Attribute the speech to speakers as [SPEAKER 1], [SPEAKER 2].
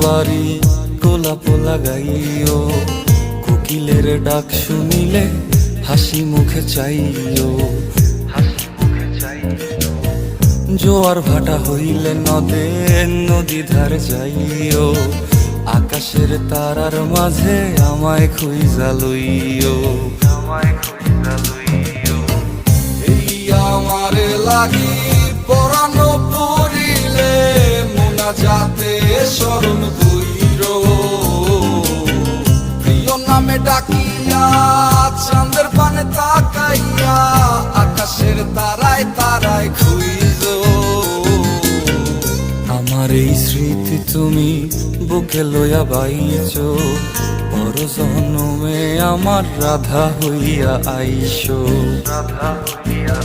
[SPEAKER 1] বাড়ি গোলাপ লাগাইও, কোকিলের ডাক শুনিলে হাসি মুখে চাইও, জোয়ার ভাটা হইলে নদে নদী ধার যাইও, আকাশের তারার মাঝে আমায় খুঁজা লইও, এই আমারে লাগি পরানো পড়িলে মোনাজাতে স্মরণ কইরো, প্রিয় নামে ডাকিয়া চাঁদের পানে তাকাইয়া আকাশের তারায় তারায় খুঁজো। আমার এই স্মৃতি তুমি বুকে লইয়া বাইছো, পর জন্মে আমার রাধা হইয়া আইসো, রাধা হইয়া